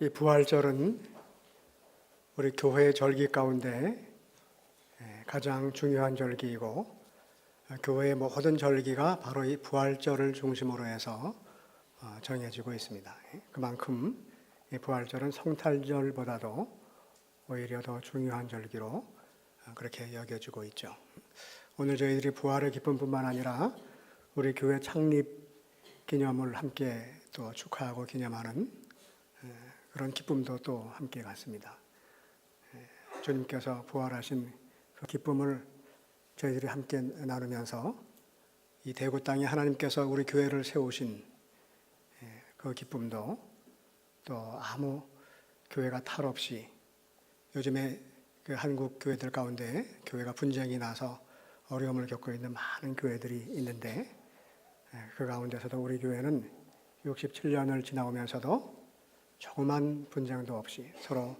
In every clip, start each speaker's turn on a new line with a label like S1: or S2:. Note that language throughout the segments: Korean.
S1: 이 부활절은 우리 교회의 절기 가운데 가장 중요한 절기이고, 교회의 모든 절기가 바로 이 부활절을 중심으로 해서 정해지고 있습니다. 그만큼 이 부활절은 성탄절보다도 오히려 더 중요한 절기로 그렇게 여겨지고 있죠. 오늘 저희들이 부활의 기쁨뿐만 아니라 우리 교회 창립 기념을 함께 또 축하하고 기념하는 그런 기쁨도 또 함께 갖습니다. 주님께서 부활하신 그 기쁨을 저희들이 함께 나누면서 이 대구 땅에 하나님께서 우리 교회를 세우신 그 기쁨도 또 아무 교회가 탈 없이, 요즘에 그 한국 교회들 가운데 교회가 분쟁이 나서 어려움을 겪고 있는 많은 교회들이 있는데, 그 가운데서도 우리 교회는 67년을 지나오면서도 조그만 분쟁도 없이 서로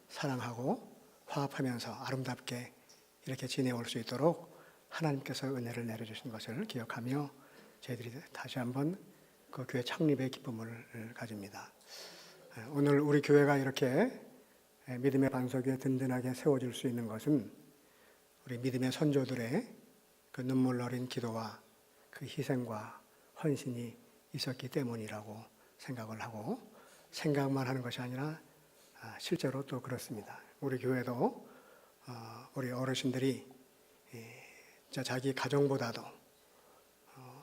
S1: 사랑하고 화합하면서 아름답게 이렇게 지내올 수 있도록 하나님께서 은혜를 내려주신 것을 기억하며 저희들이 다시 한번 그 교회 창립의 기쁨을 가집니다. 오늘 우리 교회가 이렇게 믿음의 반석 위에 든든하게 세워질 수 있는 것은 우리 믿음의 선조들의 그 눈물 어린 기도와 그 희생과 헌신이 있었기 때문이라고 생각을 하고, 생각만 하는 것이 아니라 실제로 또 그렇습니다. 우리 교회도 우리 어르신들이 자기 가정보다도,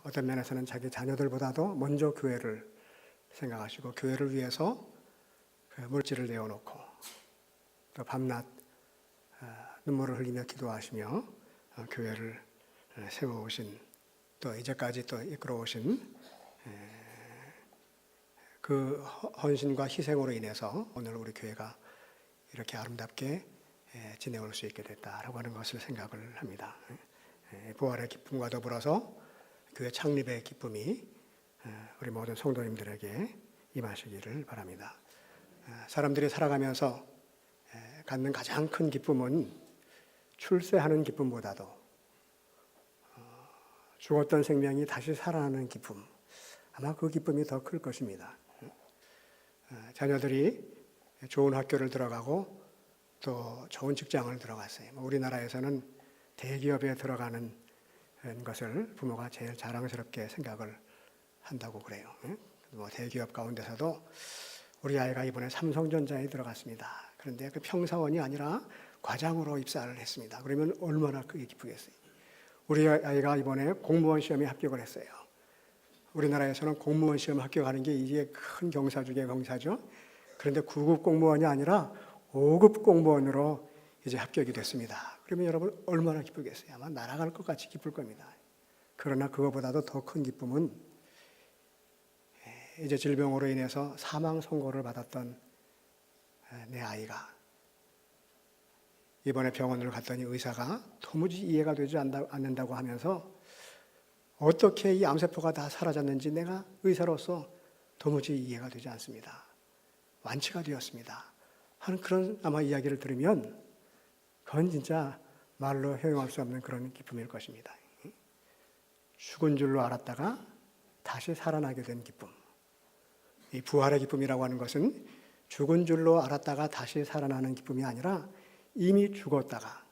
S1: 어떤 면에서는 자기 자녀들보다도 먼저 교회를 생각하시고 교회를 위해서 물질을 내어놓고 또 밤낮 눈물을 흘리며 기도하시며 교회를 세워오신, 또 이제까지 또 이끌어오신 그 헌신과 희생으로 인해서 오늘 우리 교회가 이렇게 아름답게 지내올 수 있게 됐다라고 하는 것을 생각을 합니다. 부활의 기쁨과 더불어서 교회 창립의 기쁨이 우리 모든 성도님들에게 임하시기를 바랍니다. 사람들이 살아가면서 갖는 가장 큰 기쁨은 출세하는 기쁨보다도 죽었던 생명이 다시 살아나는 기쁨, 아마 그 기쁨이 더 클 것입니다. 자녀들이 좋은 학교를 들어가고 또 좋은 직장을 들어갔어요. 우리나라에서는 대기업에 들어가는 것을 부모가 제일 자랑스럽게 생각을 한다고 그래요. 대기업 가운데서도 우리 아이가 이번에 삼성전자에 들어갔습니다. 그런데 그 평사원이 아니라 과장으로 입사를 했습니다. 그러면 얼마나 그게 기쁘겠어요. 우리 아이가 이번에 공무원 시험에 합격을 했어요. 우리나라에서는 공무원 시험 합격하는 게 이게 큰 경사 중에 경사죠. 그런데 9급 공무원이 아니라 5급 공무원으로 이제 합격이 됐습니다. 그러면 여러분 얼마나 기쁘겠어요. 아마 날아갈 것 같이 기쁠 겁니다. 그러나 그거보다도 더 큰 기쁨은 이제 질병으로 인해서 사망 선고를 받았던 내 아이가 이번에 병원을 갔더니 의사가 도무지 이해가 되지 않는다고 하면서 어떻게 이 암세포가 다 사라졌는지 내가 의사로서 도무지 이해가 되지 않습니다. 완치가 되었습니다. 하는 그런 아마 이야기를 들으면 그건 진짜 말로 형용할 수 없는 그런 기쁨일 것입니다. 죽은 줄로 알았다가 다시 살아나게 된 기쁨. 이 부활의 기쁨이라고 하는 것은 죽은 줄로 알았다가 다시 살아나는 기쁨이 아니라 이미 죽었다가,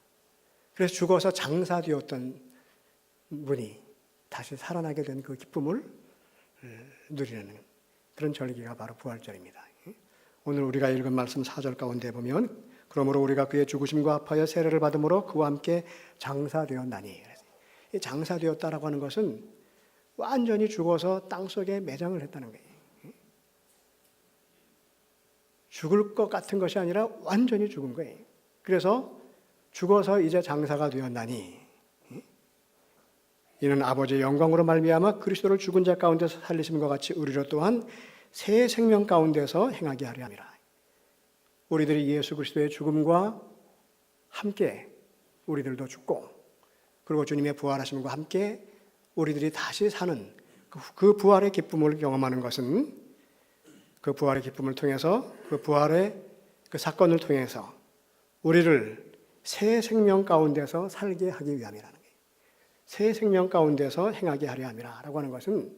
S1: 그래서 죽어서 장사되었던 분이 다시 살아나게 된 그 기쁨을 누리는 그런 절기가 바로 부활절입니다. 오늘 우리가 읽은 말씀 4절 가운데 보면, 그러므로 우리가 그의 죽으심과 합하여 세례를 받음으로 그와 함께 장사되었나니. 이 장사되었다라고 하는 것은 완전히 죽어서 땅속에 매장을 했다는 거예요. 죽을 것 같은 것이 아니라 완전히 죽은 거예요. 그래서 죽어서 이제 장사가 되었나니, 이는 아버지의 영광으로 말미암아 그리스도를 죽은 자 가운데서 살리심과 같이 우리로 또한 새 생명 가운데서 행하게 하려 함이라. 우리들이 예수 그리스도의 죽음과 함께 우리들도 죽고, 그리고 주님의 부활하심과 함께 우리들이 다시 사는 그 부활의 기쁨을 경험하는 것은, 그 부활의 기쁨을 통해서, 그 부활의 그 사건을 통해서 우리를 새 생명 가운데서 살게 하기 위함이라는 거예요. 새 생명 가운데서 행하게 하려 함이라 라고 하는 것은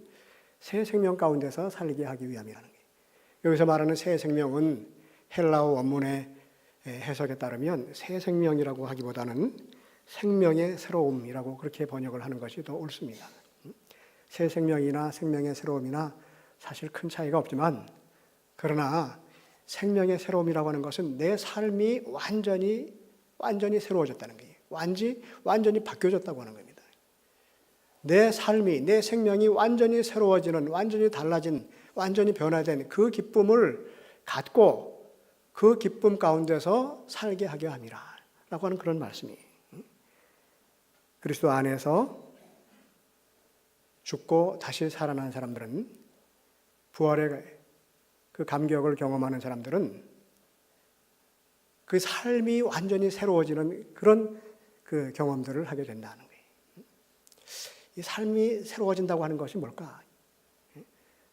S1: 새 생명 가운데서 살게 하기 위함이라는 거예요. 여기서 말하는 새 생명은 헬라어 원문의 해석에 따르면 새 생명이라고 하기보다는 생명의 새로움이라고 그렇게 번역을 하는 것이 더 옳습니다. 새 생명이나 생명의 새로움이나 사실 큰 차이가 없지만, 그러나 생명의 새로움이라고 하는 것은 내 삶이 완전히 새로워졌다는 거예요. 완전히 바뀌어졌다고 하는 겁니다. 내 삶이, 내 생명이 완전히 새로워지는, 완전히 달라진, 완전히 변화된 그 기쁨을 갖고 그 기쁨 가운데서 살게 하게 함이라 라고 하는 그런 말씀이에요. 그리스도 안에서 죽고 다시 살아난 사람들은, 부활의 그 감격을 경험하는 사람들은 그 삶이 완전히 새로워지는 그런 그 경험들을 하게 된다는 거예요. 이 삶이 새로워진다고 하는 것이 뭘까?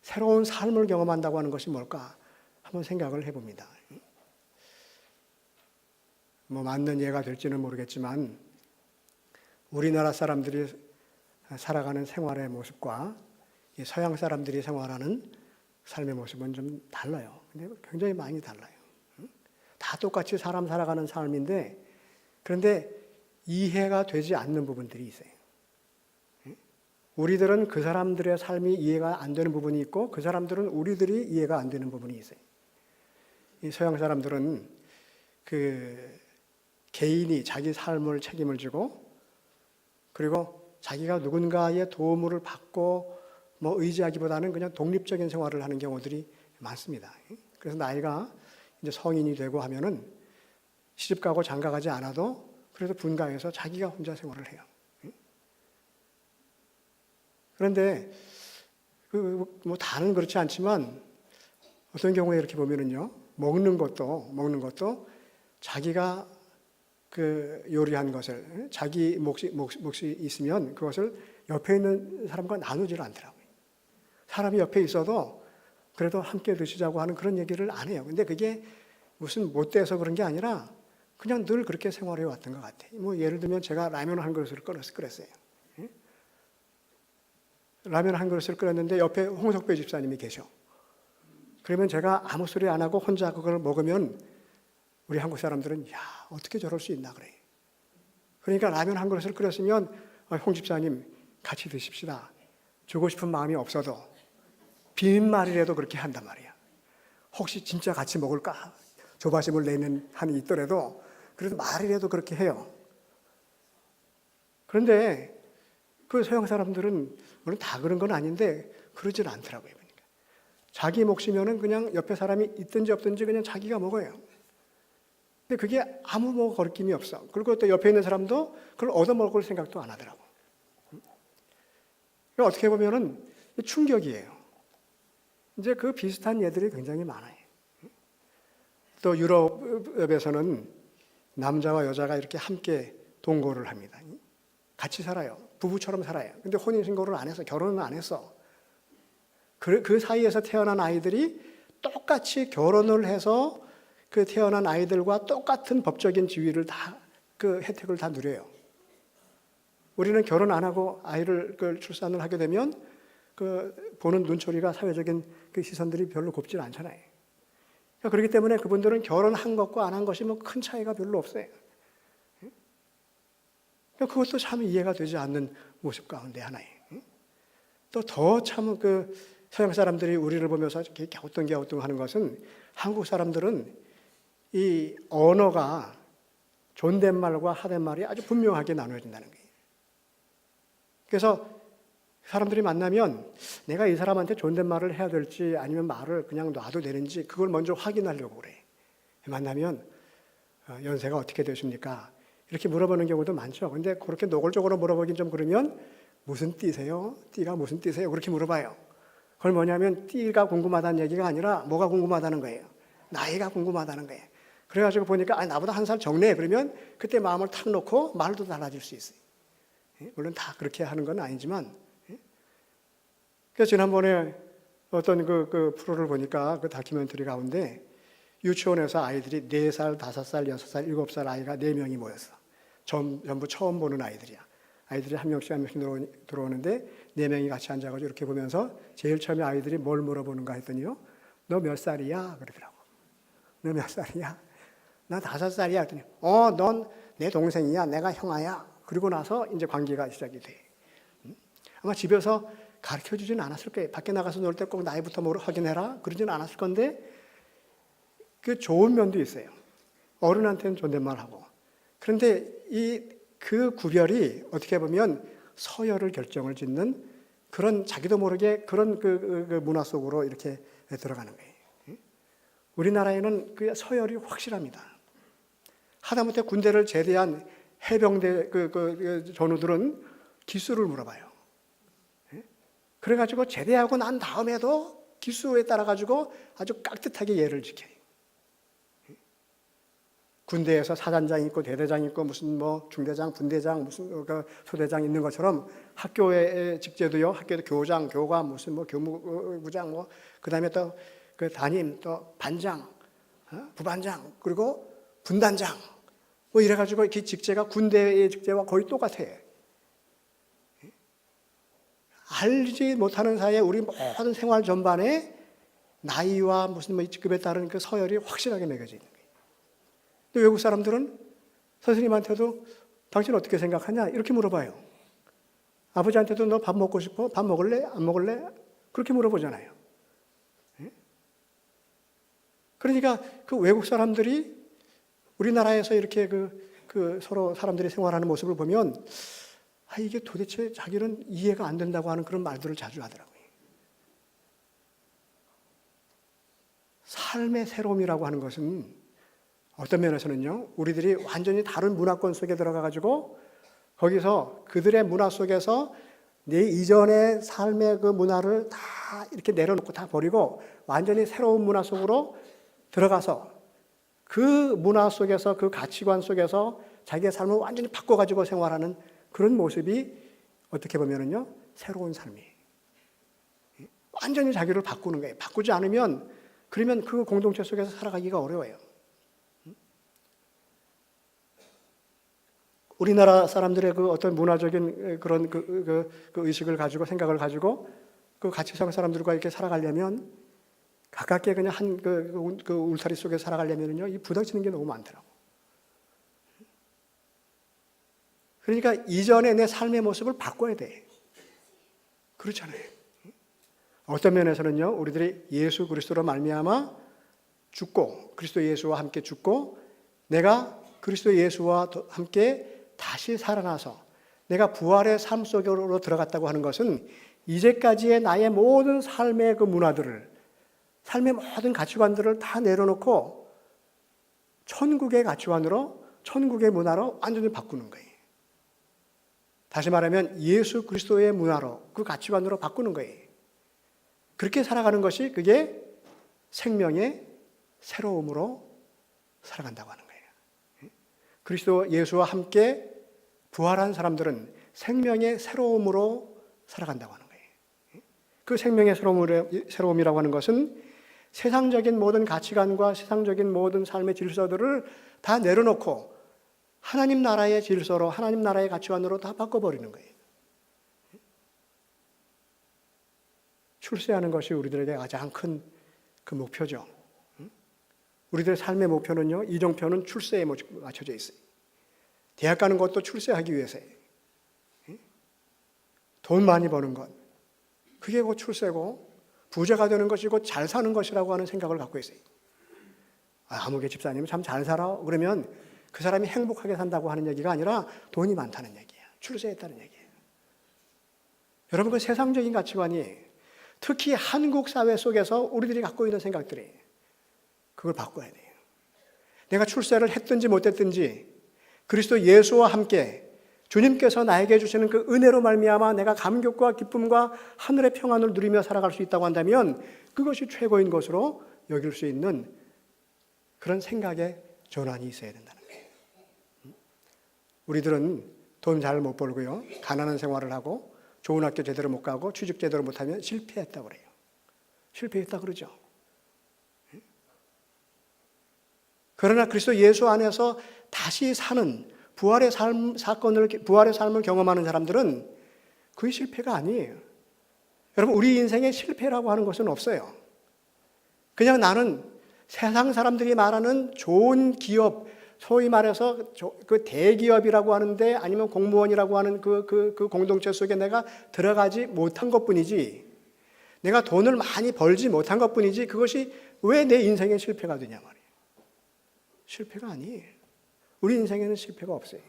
S1: 새로운 삶을 경험한다고 하는 것이 뭘까? 한번 생각을 해봅니다. 맞는 예가 될지는 모르겠지만 우리나라 사람들이 살아가는 생활의 모습과 서양 사람들이 생활하는 삶의 모습은 좀 달라요. 근데 굉장히 많이 달라요. 다 똑같이 사람 살아가는 삶인데, 그런데 이해가 되지 않는 부분들이 있어요. 우리들은 그 사람들의 삶이 이해가 안 되는 부분이 있고, 그 사람들은 우리들이 이해가 안 되는 부분이 있어요. 이 서양 사람들은 그 개인이 자기 삶을 책임을 지고, 그리고 자기가 누군가의 도움을 받고 의지하기보다는 그냥 독립적인 생활을 하는 경우들이 많습니다. 그래서 나이가 이제 성인이 되고 하면은 시집가고 장가가지 않아도 그래도 분가해서 자기가 혼자 생활을 해요. 그런데 다는 그렇지 않지만 어떤 경우에 이렇게 보면은요, 먹는 것도 자기가 그 요리한 것을, 자기 몫이 있으면 그것을 옆에 있는 사람과 나누지를 않더라고요. 사람이 옆에 있어도 그래도 함께 드시자고 하는 그런 얘기를 안 해요. 근데 그게 무슨 못돼서 그런 게 아니라 그냥 늘 그렇게 생활해 왔던 것 같아요. 예를 들면 제가 라면 한 그릇을 끓였어요. 라면 한 그릇을 끓였는데 옆에 홍석배 집사님이 계셔. 그러면 제가 아무 소리 안 하고 혼자 그걸 먹으면 우리 한국 사람들은 야, 어떻게 저럴 수 있나 그래. 그러니까 라면 한 그릇을 끓였으면 홍 집사님 같이 드십시다. 주고 싶은 마음이 없어도 빈말이라도 그렇게 한단 말이야. 혹시 진짜 같이 먹을까? 조바심을 내는 한이 있더라도 그래도 말이라도 그렇게 해요. 그런데 그 서양 사람들은 물론 다 그런 건 아닌데 그러질 않더라고요. 그러니까 자기 몫이면은 그냥 옆에 사람이 있든지 없든지 그냥 자기가 먹어요. 근데 그게 아무 거리낌이 없어. 그리고 또 옆에 있는 사람도 그걸 얻어먹을 생각도 안 하더라고. 어떻게 보면은 충격이에요. 이제 그 비슷한 예들이 굉장히 많아요. 또 유럽에서는 남자와 여자가 이렇게 함께 동거를 합니다. 같이 살아요. 부부처럼 살아요. 근데 혼인신고를 안 했어. 결혼은 안 했어. 그 사이에서 태어난 아이들이 똑같이 결혼을 해서 그 태어난 아이들과 똑같은 법적인 지위를 그 혜택을 다 누려요. 우리는 결혼 안 하고 아이를 출산을 하게 되면 그 보는 눈초리가 사회적인 그 시선들이 별로 곱질 않잖아요. 그렇기 때문에 그분들은 결혼한 것과 안 한 것이 큰 차이가 별로 없어요. 그것도 참 이해가 되지 않는 모습 가운데 하나예요. 또 더 참 그 서양 사람들이 우리를 보면서 갸우뚱 하는 것은 한국 사람들은 이 언어가 존댓말과 하댓말이 아주 분명하게 나눠진다는 거예요. 그래서 사람들이 만나면 내가 이 사람한테 존댓말을 해야 될지 아니면 말을 그냥 놔도 되는지 그걸 먼저 확인하려고 그래. 만나면 연세가 어떻게 되십니까? 이렇게 물어보는 경우도 많죠. 근데 그렇게 노골적으로 물어보긴 좀 그러면 무슨 띠세요? 띠가 무슨 띠세요? 그렇게 물어봐요. 그걸 뭐냐면 띠가 궁금하다는 얘기가 아니라 뭐가 궁금하다는 거예요. 나이가 궁금하다는 거예요. 그래가지고 보니까 나보다 한 살 적네. 그러면 그때 마음을 탁 놓고 말도 달라질 수 있어요. 물론 다 그렇게 하는 건 아니지만. 그래서 지난번에 어떤 그 프로를 보니까 그 다큐멘터리 가운데 유치원에서 아이들이 4살, 5살, 6살, 7살 아이가 4명이 모였어. 전부 처음 보는 아이들이야. 아이들이 한 명씩 들어오는데 4명이 같이 앉아가지고 이렇게 보면서 제일 처음에 아이들이 뭘 물어보는가 했더니요. 너 몇 살이야? 그러더라고. 너 몇 살이야? 나 5살이야. 그랬더니 넌 내 동생이야. 내가 형아야. 그리고 나서 이제 관계가 시작이 돼. 아마 집에서 가르쳐주지는 않았을 거예요. 밖에 나가서 놀 때 꼭 나이부터 확인해라. 그러지는 않았을 건데 그 좋은 면도 있어요. 어른한테는 존댓말하고. 그런데 그 구별이 어떻게 보면 서열을 결정을 짓는 그런 자기도 모르게 그런 그 문화 속으로 이렇게 들어가는 거예요. 우리나라에는 그 서열이 확실합니다. 하다못해 군대를 제대한 해병대 그 전우들은 기수를 물어봐요. 그래가지고 제대하고 난 다음에도 기수에 따라가지고 아주 깍듯하게 예를 지켜요. 군대에서 사단장 있고 대대장 있고 무슨 뭐 중대장, 분대장, 무슨 소대장 있는 것처럼 학교의 직제도요. 학교도 교장, 교관, 무슨 뭐 교무부장 뭐 그다음에 또 그 담임, 또 반장, 부반장, 그리고 분단장 뭐 이래가지고 이 직제가 군대의 직제와 거의 똑같아요. 알지 못하는 사이에 우리 모든 생활 전반에 나이와 무슨 뭐 직급에 따른 그 서열이 확실하게 매겨져 있는 거예요. 근데 외국 사람들은 선생님한테도 당신 어떻게 생각하냐? 이렇게 물어봐요. 아버지한테도 너 밥 먹고 싶어? 밥 먹을래? 안 먹을래? 그렇게 물어보잖아요. 그러니까 그 외국 사람들이 우리나라에서 이렇게 그 서로 사람들이 생활하는 모습을 보면 이게 도대체 자기는 이해가 안 된다고 하는 그런 말들을 자주 하더라고요. 삶의 새로움이라고 하는 것은 어떤 면에서는요, 우리들이 완전히 다른 문화권 속에 들어가가지고 거기서 그들의 문화 속에서 내 이전의 삶의 그 문화를 다 이렇게 내려놓고 다 버리고 완전히 새로운 문화 속으로 들어가서 그 문화 속에서 그 가치관 속에서 자기의 삶을 완전히 바꿔가지고 생활하는 그런 모습이 어떻게 보면은요, 새로운 삶이에요. 완전히 자기를 바꾸는 거예요. 바꾸지 않으면 그러면 그 공동체 속에서 살아가기가 어려워요. 우리나라 사람들의 그 어떤 문화적인 그런 그 의식을 가지고 생각을 가지고 그 가치성 사람들과 이렇게 살아가려면 가깝게 그냥 그 울타리 속에 살아가려면요, 이 부닥치는 게 너무 많더라고. 그러니까 이전의 내 삶의 모습을 바꿔야 돼. 그렇잖아요. 어떤 면에서는요, 우리들이 예수 그리스도로 말미암아 죽고 그리스도 예수와 함께 죽고 내가 그리스도 예수와 함께 다시 살아나서 내가 부활의 삶 속으로 들어갔다고 하는 것은 이제까지의 나의 모든 삶의 그 문화들을, 삶의 모든 가치관들을 다 내려놓고 천국의 가치관으로, 천국의 문화로 완전히 바꾸는 거예요. 다시 말하면 예수 그리스도의 문화로, 그 가치관으로 바꾸는 거예요. 그렇게 살아가는 것이 그게 생명의 새로움으로 살아간다고 하는 거예요. 그리스도 예수와 함께 부활한 사람들은 생명의 새로움으로 살아간다고 하는 거예요. 그 생명의 새로움이라고 하는 것은 세상적인 모든 가치관과 세상적인 모든 삶의 질서들을 다 내려놓고 하나님 나라의 질서로, 하나님 나라의 가치관으로 다 바꿔버리는 거예요. 출세하는 것이 우리들에게 가장 큰 그 목표죠. 우리들의 삶의 목표는요, 이정표는 출세에 맞춰져 있어요. 대학 가는 것도 출세하기 위해서예요. 돈 많이 버는 것, 그게 곧 출세고 부자가 되는 것이고 잘 사는 것이라고 하는 생각을 갖고 있어요. 아무개 집사님은 참 잘 살아. 그러면 그 사람이 행복하게 산다고 하는 얘기가 아니라 돈이 많다는 얘기예요. 출세했다는 얘기예요. 여러분, 그 세상적인 가치관이 특히 한국 사회 속에서 우리들이 갖고 있는 생각들이 그걸 바꿔야 돼요. 내가 출세를 했든지 못했든지 그리스도 예수와 함께 주님께서 나에게 주시는 그 은혜로 말미암아 내가 감격과 기쁨과 하늘의 평안을 누리며 살아갈 수 있다고 한다면 그것이 최고인 것으로 여길 수 있는 그런 생각의 전환이 있어야 된다는 거예요. 우리들은 돈 잘 못 벌고요, 가난한 생활을 하고 좋은 학교 제대로 못 가고 취직 제대로 못하면 실패했다고 그래요. 실패했다 그러죠. 그러나 그리스도 예수 안에서 다시 사는 부활의 삶을 경험하는 사람들은 그게 실패가 아니에요. 여러분, 우리 인생에 실패라고 하는 것은 없어요. 그냥 나는 세상 사람들이 말하는 좋은 기업, 소위 말해서 그 대기업이라고 하는데 아니면 공무원이라고 하는 그 공동체 속에 내가 들어가지 못한 것 뿐이지, 내가 돈을 많이 벌지 못한 것 뿐이지, 그것이 왜 내 인생의 실패가 되냐 말이에요. 실패가 아니에요. 우리 인생에는 실패가 없어요.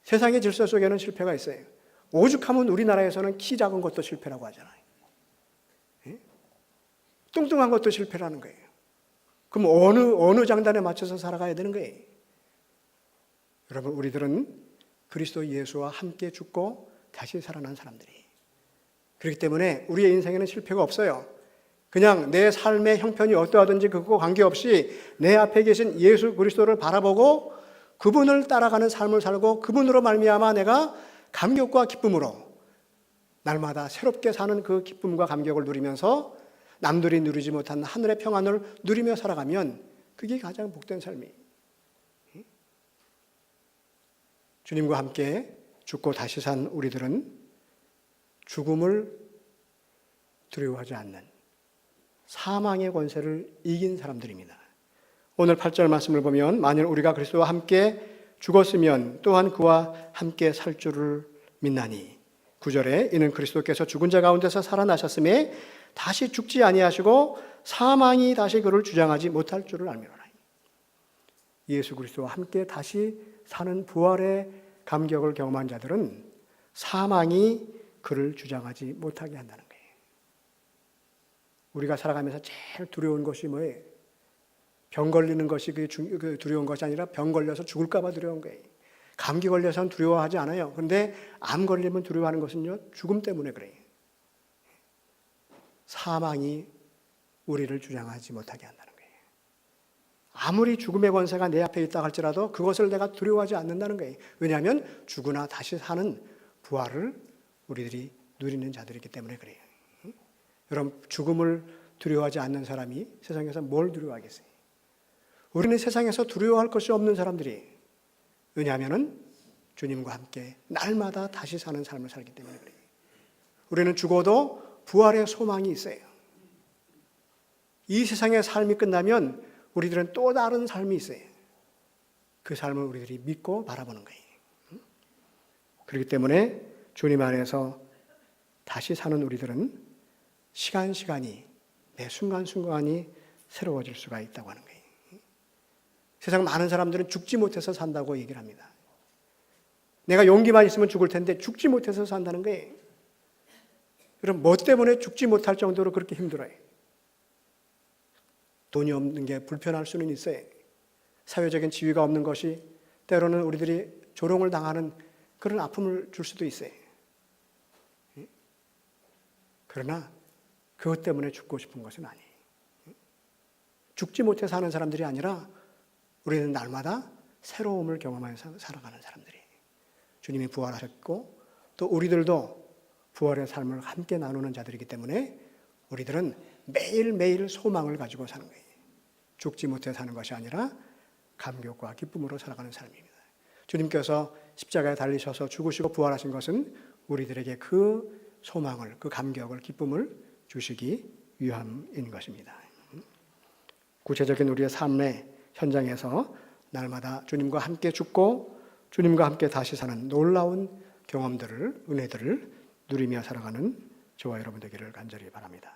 S1: 세상의 질서 속에는 실패가 있어요. 오죽하면 우리나라에서는 키 작은 것도 실패라고 하잖아요. 예? 뚱뚱한 것도 실패라는 거예요. 그럼 어느 장단에 맞춰서 살아가야 되는 거예요? 여러분, 우리들은 그리스도 예수와 함께 죽고 다시 살아난 사람들이. 그렇기 때문에 우리의 인생에는 실패가 없어요. 그냥 내 삶의 형편이 어떠하든지 그거 관계없이 내 앞에 계신 예수 그리스도를 바라보고 그분을 따라가는 삶을 살고 그분으로 말미암아 내가 감격과 기쁨으로 날마다 새롭게 사는 그 기쁨과 감격을 누리면서 남들이 누리지 못한 하늘의 평안을 누리며 살아가면 그게 가장 복된 삶이에요. 주님과 함께 죽고 다시 산 우리들은 죽음을 두려워하지 않는 사망의 권세를 이긴 사람들입니다. 오늘 8절 말씀을 보면 만일 우리가 그리스도와 함께 죽었으면 또한 그와 함께 살 줄을 믿나니 9절에 이는 그리스도께서 죽은 자 가운데서 살아나셨음에 다시 죽지 아니하시고 사망이 다시 그를 주장하지 못할 줄을 알미로라. 예수 그리스도와 함께 다시 사는 부활의 감격을 경험한 자들은 사망이 그를 주장하지 못하게 한다는 거예요. 우리가 살아가면서 제일 두려운 것이 뭐예요? 병 걸리는 것이 그 두려운 것이 아니라 병 걸려서 죽을까 봐 두려운 거예요. 감기 걸려서는 두려워하지 않아요. 그런데 암 걸리면 두려워하는 것은요, 죽음 때문에 그래요. 사망이 우리를 주장하지 못하게 한다는 거예요. 아무리 죽음의 권세가 내 앞에 있다 할지라도 그것을 내가 두려워하지 않는다는 거예요. 왜냐하면 죽으나 다시 사는 부활을 우리들이 누리는 자들이기 때문에 그래요. 여러분, 죽음을 두려워하지 않는 사람이 세상에서 뭘 두려워하겠어요? 우리는 세상에서 두려워할 것이 없는 사람들이에요. 왜냐하면 주님과 함께 날마다 다시 사는 삶을 살기 때문에 그래요. 우리는 죽어도 부활의 소망이 있어요. 이 세상의 삶이 끝나면 우리들은 또 다른 삶이 있어요. 그 삶을 우리들이 믿고 바라보는 거예요. 그렇기 때문에 주님 안에서 다시 사는 우리들은 시간이 매 순간순간이 새로워질 수가 있다고 하는 거예요. 세상 많은 사람들은 죽지 못해서 산다고 얘기를 합니다. 내가 용기만 있으면 죽을 텐데 죽지 못해서 산다는 거예요. 그럼 뭐 때문에 죽지 못할 정도로 그렇게 힘들어요? 돈이 없는 게 불편할 수는 있어요. 사회적인 지위가 없는 것이 때로는 우리들이 조롱을 당하는 그런 아픔을 줄 수도 있어요. 그러나 그것 때문에 죽고 싶은 것은 아니에요. 죽지 못해 사는 사람들이 아니라 우리는 날마다 새로움을 경험하면서 살아가는 사람들이에요. 주님이 부활하셨고 또 우리들도 부활의 삶을 함께 나누는 자들이기 때문에 우리들은 매일매일 소망을 가지고 사는 거예요. 죽지 못해 사는 것이 아니라 감격과 기쁨으로 살아가는 삶입니다. 주님께서 십자가에 달리셔서 죽으시고 부활하신 것은 우리들에게 그 소망을, 그 감격을, 기쁨을 주시기 위함인 것입니다. 구체적인 우리의 삶의 현장에서 날마다 주님과 함께 죽고 주님과 함께 다시 사는 놀라운 경험들을, 은혜들을 누리며 살아가는 저와 여러분 되기를 간절히 바랍니다.